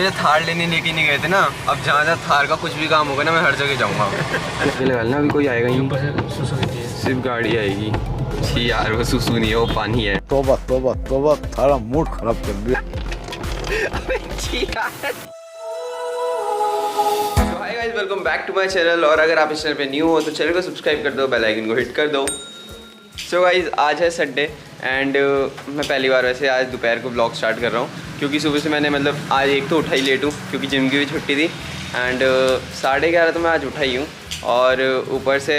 मुझे थार लेने लेके नहीं गए थे ना, अब जहाँ जहाँ थार का कुछ भी काम होगा ना मैं हर जगह जाऊँगा। ना अभी कोई आएगा ही, सिर्फ गाड़ी आएगी। छी यार वो सुसु नहीं है, वो पानी है। तोबा तोबा तोबा, थारा मूड खराब कर दिया। Welcome back to my channel. और अगर आप इस चैनल पे न्यू हो तो चैनल को सब्सक्राइब कर दो, बेल आइकन को हिट कर दो। सो गाइज आज है संडे एंड मैं पहली बार वैसे आज दोपहर को ब्लॉग स्टार्ट कर रहा हूँ, क्योंकि सुबह से मैंने मतलब आज एक तो उठा ही लेट हूँ क्योंकि जिम की भी छुट्टी थी एंड 11:30 तो मैं आज उठा ही हूँ। और ऊपर से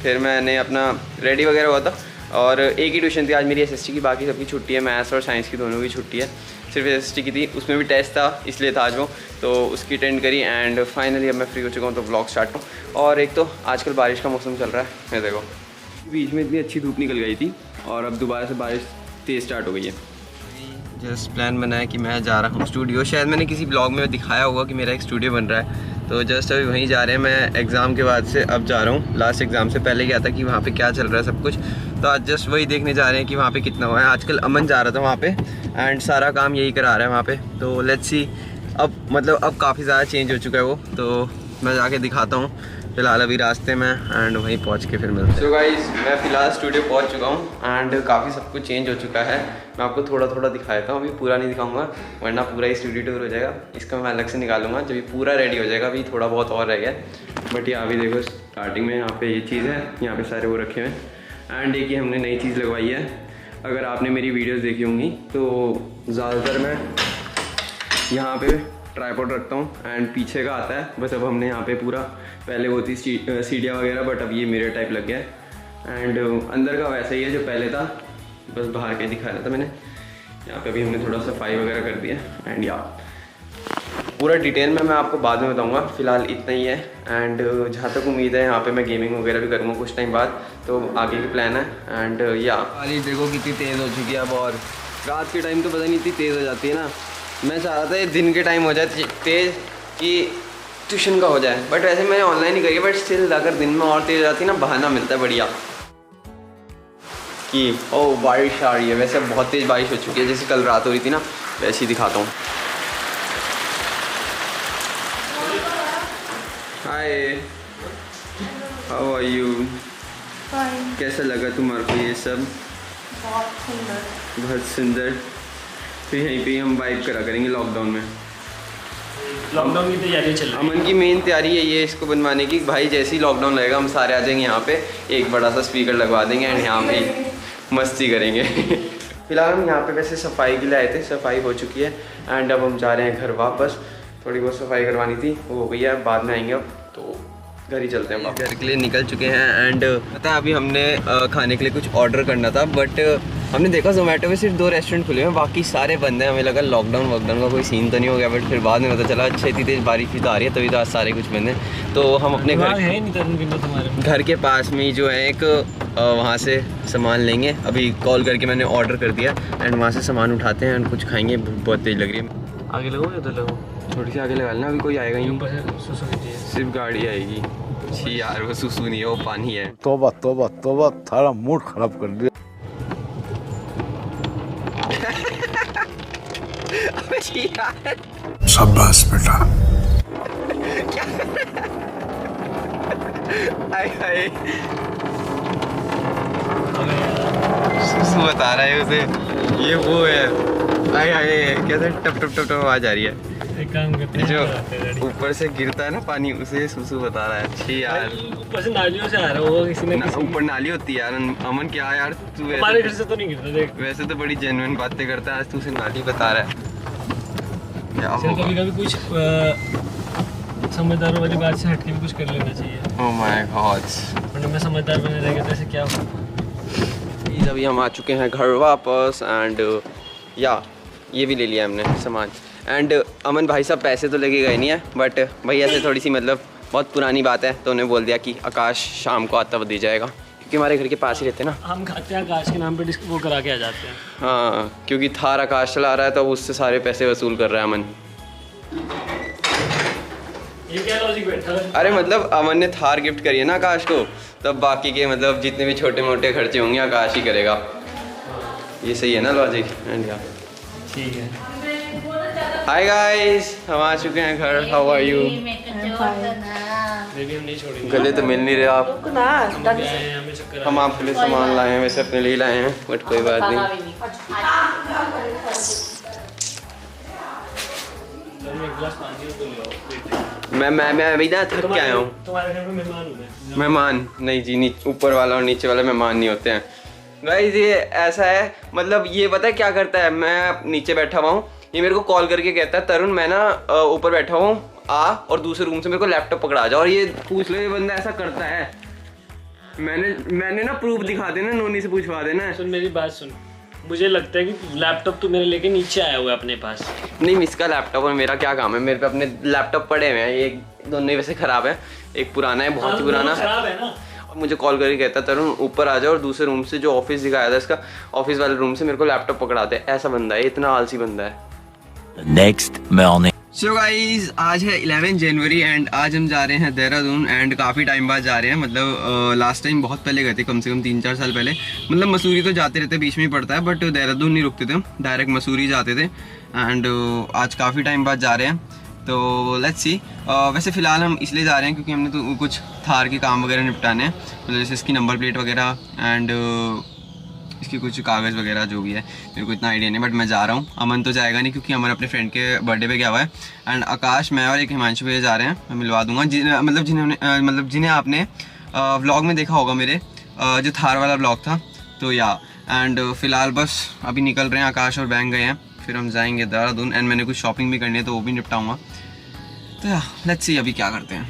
फिर मैंने अपना रेडी वगैरह हुआ था और एक ही ट्यूशन थी आज मेरी SST की, बाकी सबकी छुट्टी है। मैथ्स और साइंस की दोनों की छुट्टी है, सिर्फ SST की थी, उसमें भी टेस्ट था इसलिए था आज वो, तो उसकी अटेंड करी एंड फाइनली अब मैं फ्री हो चुका हूँ तो ब्लॉग स्टार्ट हूँ। और एक तो आजकल बारिश का मौसम चल रहा है, मैं देखो बीच में इतनी अच्छी धूप निकल गई थी और अब दोबारा से बारिश तेज़ स्टार्ट हो गई है। जस्ट प्लान बनाया कि मैं जा रहा हूँ स्टूडियो, शायद मैंने किसी ब्लॉग में दिखाया होगा कि मेरा एक स्टूडियो बन रहा है, तो जस्ट अभी वहीं जा रहे हैं। मैं एग्ज़ाम के बाद से अब जा रहा हूँ, लास्ट एग्ज़ाम से पहले गया था कि वहाँ पे क्या चल रहा है सब कुछ, तो आज जस्ट वही देखने जा रहे हैं कि वहाँ पे कितना हुआ है। आजकल अमन जा रहा था वहाँ पे एंड सारा काम यही करा रहा है वहाँ पे, तो लेट्स सी। अब मतलब अब काफ़ी ज़्यादा चेंज हो चुका है वो, तो मैं जाके दिखाता हूँ। फिलहाल अभी रास्ते में एंड वहीं पहुँच के फिर मिलते हैं। सो गाइस मैं फ़िलहाल स्टूडियो पहुँच चुका हूँ एंड काफ़ी सब कुछ चेंज हो चुका है। मैं आपको थोड़ा थोड़ा दिखाता हूँ, अभी पूरा नहीं दिखाऊंगा वरना पूरा ही स्टूडियो टूर हो जाएगा। इसका मैं अलग से निकालूंगा जब ये पूरा रेडी हो जाएगा, अभी थोड़ा बहुत और रह गया। बट यहाँ अभी देखो स्टार्टिंग में यहाँ पे ये चीज़ है, यहाँ पे सारे वो रखे हुए हैं एंड एक ही हमने नई चीज़ लगवाई है। अगर आपने मेरी वीडियोज़ देखी होंगी तो ज़्यादातर मैं यहाँ पे ट्राइपॉड रखता हूँ एंड पीछे का आता है, बस अब हमने यहाँ पे पूरा, पहले वो थी सीढ़ियाँ वगैरह बट अब ये मिरर टाइप लग गया है एंड अंदर का वैसा ही है जो पहले था, बस बाहर के दिखाया था मैंने। यहाँ पे भी हमने थोड़ा सफाई वगैरह कर दिया एंड यहाँ पूरा डिटेल में मैं आपको बाद में बताऊँगा, फिलहाल इतना ही है। एंड जहाँ तक उम्मीद है यहाँ पे मैं गेमिंग वगैरह भी करूँगा कुछ टाइम बाद, तो आगे की प्लान है। एंड या पानी देखो कितनी तेज़ हो चुकी है अब, और रात के टाइम तो पता नहीं इतनी तेज़ हो जाती है ना। मैं चाह रहा था ये दिन के टाइम हो जाए तेज़ कि ट्यूशन का हो जाए, बट वैसे मैंने ऑनलाइन ही करी, बट स्टिल अगर दिन में और तेज़ हो जाती है ना, बहाना मिलता है बढ़िया कि ओ बारिश आ रही है। वैसे बहुत तेज़ बारिश हो चुकी है, जैसे कल रात हो रही थी ना, वैसे ही दिखाता हूँ। हाय, हाउ आर यू? कैसा लगा तुम्हारे को ये सब? बहुत सुंदर, बहुत सुंदर। फिर यहीं पे हम वाइब करा करेंगे लॉकडाउन में। लॉकडाउन की तैयारी चल रही है। अमन की मेन तैयारी है ये इसको बनवाने की, भाई जैसे ही लॉकडाउन लगेगा हम सारे आ जाएंगे यहाँ पे, एक बड़ा सा स्पीकर लगवा देंगे एंड यहाँ पे मस्ती करेंगे। फिलहाल हम यहाँ पे वैसे सफाई के लिए आए थे, सफाई हो चुकी है एंड अब हम जा रहे हैं घर वापस। थोड़ी बहुत सफाई करवानी थी, वो हो गई है, बाद में आएंगे अब, तो घर ही चलते हैं। घर के लिए निकल चुके हैं एंड पता है अभी हमने खाने के लिए कुछ ऑर्डर करना था, बट हमने देखा जोमेटो में सिर्फ 2 रेस्टोरेंट खुले हैं, बाकी सारे बंद हैं। हमें लगा लॉकडाउन का कोई सीन तो नहीं हो गया, बट फिर बाद में पता चला अच्छा इतनी तेज़ बारिश भी तो आ रही है, तभी तो आज सारे कुछ बंद हैं। तो हम अपने घर के पास में ही जो है एक वहाँ से सामान लेंगे। अभी कॉल करके मैंने ऑर्डर कर दिया एंड वहाँ से सामान उठाते हैं एंड कुछ खाएंगे। बहुत तेज़ लग रही है। आगे लगो या उधर लगो? थोड़ी सी आगे लगा लेना, अभी कोई आएगा ही ऊपर से सुसु कीजिए। सिर्फ गाड़ी आएगी। छी यार वो सुसु नहीं है, वो पानी है। तोबा तोबा तोबा, थारा मूड खराब कर दिया। शाबाश बेटा। सुसु बता रहा है उसे, ये वो है। आए आए कैसे टप टप टप आवाज आ रही है। एक काम करते हैं, जो ऊपर से गिरता है ना पानी, उसे सुसु बता रहा है। छी यार ऊपर से नालियों से आ रहा होगा किसी ने ऊपर नाली होती है यार। अमन क्या यार तू हमारे घर से तो नहीं गिरता। देख वैसे तो बड़ी जेन्युइन बातें करता है, आज तू उसे नाली बता रहा है। क्या होगा? कभी कभी कुछ समझदारों वाली बात से हटके भी कुछ कर लेना चाहिए। ओह माय गॉड, वरना मैं समझदार बने रहेगा तो ऐसे क्या होगा। अभी हम आ चुके हैं घर वापस एंड या ये भी ले लिया हमने सामान। एंड अमन भाई साहब पैसे तो लेके गए नहीं है, बट भैया से थोड़ी सी मतलब बहुत पुरानी बात है, तो उन्हें बोल दिया कि आकाश शाम को आता हुआ दे जाएगा, क्योंकि हमारे घर के पास ही रहते हैं ना। हम खाते हैं आकाश के नाम पे वो करा के आ जाते हैं। हाँ, क्योंकि थार आकाश चला रहा है तो उससे सारे पैसे वसूल कर रहा है अमन। ये क्या लॉजिक बैठा है? अरे मतलब अमन ने थार गिफ्ट करी है ना आकाश को, तब बाकी के मतलब जितने भी छोटे मोटे खर्चे होंगे आकाश ही करेगा। ये सही है ना लॉजिक? एंड या ठीक है। हाय गाइस, हम आ चुके हैं घर। How are you? बेबी हम नहीं छोड़ेंगे। गले तो मिल नहीं रहे आप। रुक ना, ढंग से। हमें चक्कर हम आपके लिए सामान लाए हैं, वैसे अपने लिए लाए हैं, बट कोई बात नहीं। एक गिलास पानी तो ले आओ। मैं अभी ना थक के आया हूँ। तुम्हारे घर में मेहमान हूँ मैं। मेहमान नहीं जी, ऊपर वाला और नीचे वाला मेहमान नहीं होते हैं गाइस। ये ऐसा है, मतलब ये पता है क्या करता है, मैं नीचे बैठा हुआ हूँ, ये मेरे को कॉल करके कहता है तरुण मैं ना ऊपर बैठा हूँ आ, और दूसरे रूम से मेरे को लैपटॉप पकड़ा जा। और ये पूछ लो, ये बंदा ऐसा करता है। मैंने ना प्रूफ दिखा देना, नोनी से पूछवा देना। सुन मेरी बात सुन, मुझे लगता है कि लैपटॉप तू मेरे लेके नीचे आया हुआ है अपने पास। नहीं, इसका लैपटॉप और मेरा क्या काम है, मेरे पे अपने लैपटॉप पड़े हुए हैं, ये दोनों ही वैसे खराब है। एक पुराना है, बहुत ही पुराना, खराब है ना। और मुझे कॉल करके कहता तरुण ऊपर आ जाओ, और दूसरे रूम से जो ऑफिस दिखाया था इसका, ऑफिस वाले रूम से मेरे को लैपटॉप पकड़ाते। ऐसा बंदा है, इतना आलसी बंदा है। Next morning. सो गाइज, आज है 11 जनवरी एंड आज हम जा रहे हैं देहरादून। एंड काफ़ी टाइम बाद जा रहे हैं, मतलब लास्ट टाइम बहुत पहले गए थे, कम से कम 3-4 साल पहले। मतलब मसूरी तो जाते रहते, बीच में ही पड़ता है, बट देहरादून नहीं रुकते थे हम, डायरेक्ट मसूरी जाते थे। एंड आज काफ़ी टाइम बाद जा रहे हैं, तो लेट्स सी। वैसे फ़िलहाल हम इसलिए जा रहे हैं क्योंकि हमने तो कुछ थार के काम वगैरह निपटाने हैं, मतलब जैसे इसकी नंबर प्लेट वगैरह एंड इसकी कुछ कागज़ वगैरह जो भी है, मेरे को इतना आइडिया नहीं, बट मैं जा रहा हूँ। अमन तो जाएगा नहीं क्योंकि अमन अपने फ्रेंड के बर्थडे पे गया हुआ है। एंड आकाश, मैं और एक हिमांशु भैया जा रहे हैं, मैं मिलवा दूंगा। जिन्हें आपने व्लॉग में देखा होगा मेरे, जो थार वाला व्लॉग था, तो या। एंड फ़िलहाल बस अभी निकल रहे हैं, आकाश और बैंक गए हैं, फिर हम जाएंगे देहरादून। एंड मैंने कुछ शॉपिंग भी करनी है, तो वो भी निपटाऊँगा। तो या लेट्स सी अभी क्या करते हैं।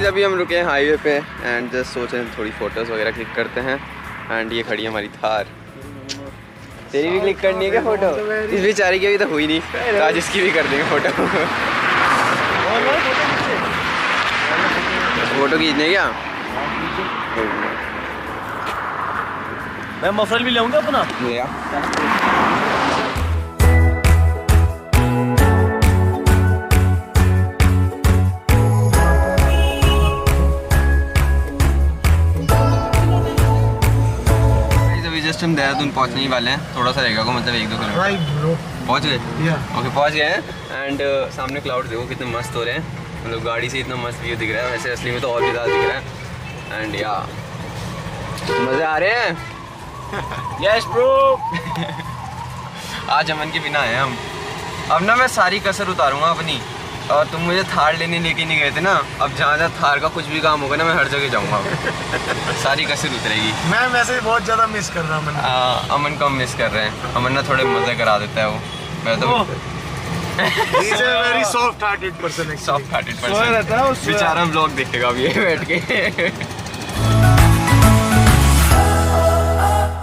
अभी हम रुके हैं हाईवे पे एंड जस्ट सोच रहे हैं थोड़ी फोटोज़ वगैरह क्लिक करते हैं। एंड ये खड़ी है हमारी थार। तेरी भी क्लिक करनी है क्या फोटो? इस बेचारी की अभी तो हुई नहीं, तो आज इसकी भी कर देंगे फोटो। फोटो खींचने क्या? मैं मफरल भी लाऊंगा अपना। जस्ट हम देहरादून पहुंचने ही वाले हैं, थोड़ा सा रहेगा को, मतलब 1-2 किलोमीटर। पहुंच गए? ओके, पहुंच गए हैं। एंड सामने क्लाउड देखो कितने मस्त हो रहे हैं, मतलब गाड़ी से इतना मस्त व्यू दिख रहा है, वैसे असली में तो और भी ज़्यादा दिख रहा है। एंड या मज़े आ रहे हैं। Yes bro. आज अमन के बिना आए हम। अब ना मैं सारी कसर उतारूंगा अपनी, और तुम मुझे थार लेने लेके नहीं गए थे ना, अब जहाँ जहाँ थार का कुछ भी काम होगा ना, मैं हर जगह जाऊँगा। सारी कसर उतरेगी। मैं वैसे बहुत ज़्यादा मिस कर रहा हूँ अमन को हम मिस कर रहे हैं। अमन ना थोड़े मज़े करा देता है वो, मैं तो very soft hearted person. Soft hearted person बेचारा व्लॉग देखेगा अभी बैठ के।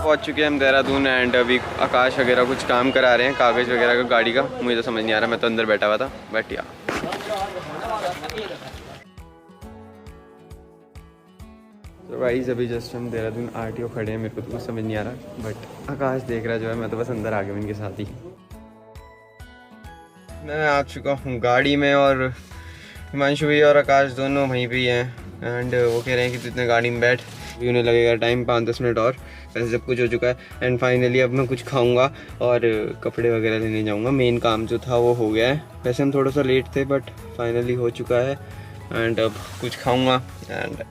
पहुंच चुके हैं हम देहरादून एंड अभी आकाश वगैरह कुछ काम करा रहे हैं, कागज़ वगैरह का गाड़ी का। मुझे तो समझ नहीं आ रहा, मैं तो अंदर बैठा हुआ था, बट या तो गाइस अभी जस्ट हम देहरादून आरटीओ खड़े हैं। मेरे को तो कुछ समझ नहीं आ रहा, बट आकाश देख रहा जो है, मैं तो बस अंदर आ गया इनके साथ ही। मैं आ चुका हूँ गाड़ी में, और हिमांशु भैया और आकाश दोनों वहीं पे ही हैं। एंड वो कह रहे हैं कि तू इतने गाड़ी में बैठ, भी उन्हें लगेगा टाइम 5-10 मिनट और, वैसे सब कुछ हो चुका है। एंड फाइनली अब मैं कुछ खाऊंगा और कपड़े वगैरह लेने जाऊंगा। मेन काम जो था वो हो गया है, वैसे हम थोड़ा सा लेट थे बट फाइनली हो चुका है। एंड अब कुछ खाऊंगा एंड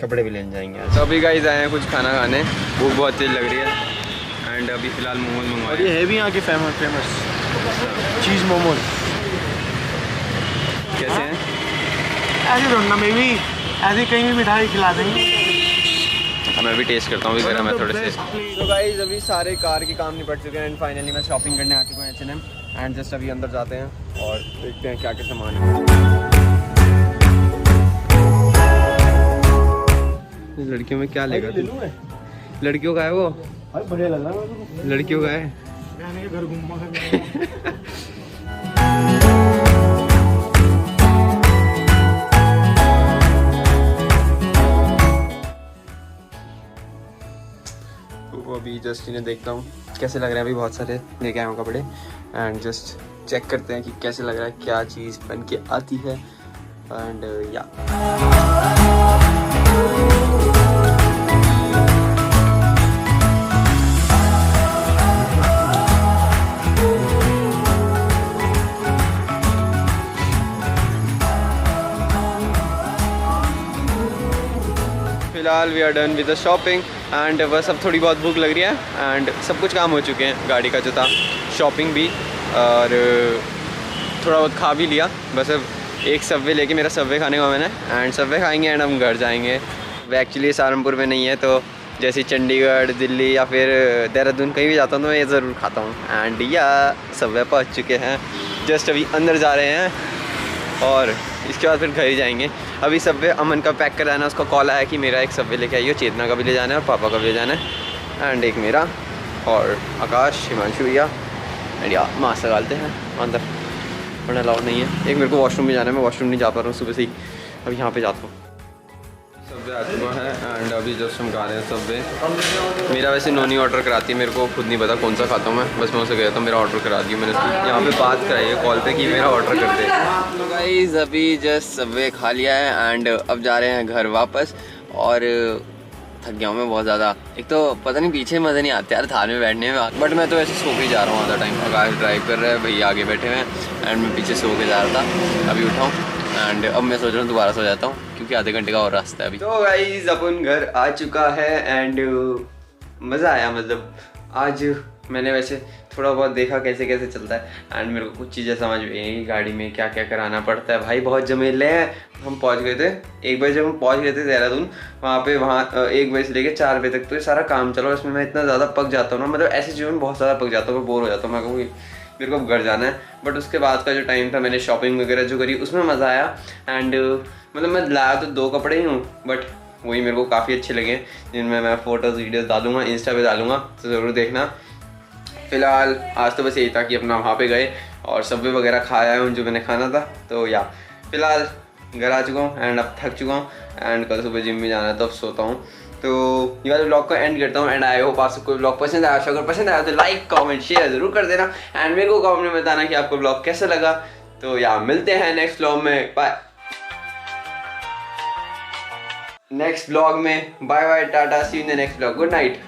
कपड़े भी लेने जाएंगे। तो अभी गाइस आए हैं कुछ खाना खाने, भूख बहुत तेज लग रही है। एंड अभी फ़िलहाल मोमोज मंगवाए। और ये है भी यहाँ के फेमस चीज़ मोमोज। कैसे हैं? ऐसे ढूंढना मे भी, ऐसे कहीं भी मिठाई खिला देंगे। मैं भी टेस्ट करता हूँ अभी गरम है थोड़े से। तो गाइस अभी सारे कार के काम निपट चुके हैं एंड फाइनली मैं शॉपिंग करने आ चुका हूँ H&M। एंड जस्ट अभी अंदर जाते हैं और देखते हैं क्या क्या सामान है। लड़कियों में क्या लेगा तू? लड़कियों का है वो? बढ़िया लग रहा है। लड़कियों का है। मैंने घर घूमा तो अभी जस्ट इन्हें देखता हूँ कैसे लग रहा है। अभी बहुत सारे लेके आए हूँ कपड़े एंड जस्ट चेक करते हैं कि कैसे लग रहा है, क्या चीज़ बन के आती है। एंड या फिलहाल we are done with the shopping and बस अब थोड़ी बहुत भूख लग रही है एंड सब कुछ काम हो चुके हैं, गाड़ी का जो था, शॉपिंग भी, और थोड़ा बहुत खा भी लिया। बस अब एक सबवे लेके, मेरा सबवे खाने का मैंने, एंड सबवे खाएंगे एंड हम घर जाएंगे। वो एक्चुअली सहारनपुर में नहीं है, तो जैसे चंडीगढ़, दिल्ली या फिर देहरादून कहीं भी जाता हूँ तो मैं ये ज़रूर खाता हूँ। एंड या सबवे पहुँच चुके हैं, जस्ट अभी अंदर जा रहे हैं और इसके बाद फिर घर ही जाएंगे। अभी सबवे अमन का पैक कराना है, उसका कॉल आया कि मेरा एक सबवे लेके आइए, चेतना का भी ले जाना है और पापा का भी ले जाना है, एंड एक मेरा और आकाश, हिमांशु भैया, एंड या मास्क लगाते हैं अंदर, वरना अलाउड नहीं है। एक मेरे को वॉशरूम में जाना है, मैं वॉशरूम नहीं जा पा रहा हूँ सुबह से ही, अब यहाँ पे जाता हूँ। सबवे आ चुका है एंड अभी जस्ट हम खा रहे हैं सबवे। मेरा वैसे नोनी ऑर्डर कराती है, मेरे को खुद नहीं पता कौन सा खाता हूँ मैं, बस मैं उसे कहता हूँ मेरा ऑर्डर करा दिया। मैंने यहाँ पे बात कराई है कॉल पे कि मेरा ऑर्डर कर दे। तो गाइस अभी जस्ट सबवे खा लिया है एंड अब जा रहे हैं घर वापस, और थक गया हूँ मैं बहुत ज़्यादा। एक तो पता नहीं पीछे मज़े नहीं आते यार थार में बैठने में, बट मैं तो ऐसे सो के जा रहा हूँ आधा टाइम। आकाश ड्राइव कर रहा है, भैया आगे बैठे हुए हैं एंड मैं पीछे सो के जा रहा था। अभी उठा हूँ एंड अब मैं सोच रहा हूँ दोबारा सो जाता हूँ, क्योंकि आधे घंटे का और रास्ता है अभी। तो गाइस अपन घर आ चुका है एंड मज़ा आया। मतलब आज मैंने वैसे थोड़ा बहुत देखा कैसे कैसे चलता है एंड मेरे को कुछ चीज़ें समझ में आई, गाड़ी में क्या क्या कराना पड़ता है। भाई बहुत झमेले हैं। हम पहुंच गए थे 1 बजे, जब हम पहुंच गए थे देहरादून, वहाँ 1 बजे से लेकर 4 बजे तक तो ये सारा काम चलो। इसमें मैं इतना ज़्यादा पक जाता हूँ ना, मतलब ऐसे जीवन में बहुत ज़्यादा पक जाता हूँ, मैं बोर हो जाता हूँ। मैं कहूँ मेरे को अब घर जाना है। बट उसके बाद का जो टाइम था, मैंने शॉपिंग वगैरह जो करी उसमें मज़ा आया। एंड मतलब मैं लाया तो 2 कपड़े ही हूँ, बट वही मेरे को काफ़ी अच्छे लगे, जिनमें मैं फ़ोटोज़ वीडियोज़ डालूंगा, इंस्टा पे डालूंगा, तो ज़रूर देखना। फ़िलहाल आज तो बस यही था कि अपना वहाँ पे गए और सबवे वगैरह खाया है जो मैंने खाना था। तो या फ़िलहाल घर आ चुका हूँ एंड अब थक चुका हूँ एंड कल सुबह जिम में जाना है, तो अब सोता हूँ। तो ये वाले ब्लॉग को एंड करता हूँ एंड आई होप आप सबको ब्लॉग पसंद आया। अगर पसंद आया तो लाइक कमेंट शेयर ज़रूर कर देना एंड मेरे को कमेंट में बताना कि आपको ब्लॉग कैसा लगा। तो या मिलते हैं नेक्स्ट ब्लॉग में, बाय। नेक्स्ट ब्लॉग में bye bye, tata, see you in the next blog, good night.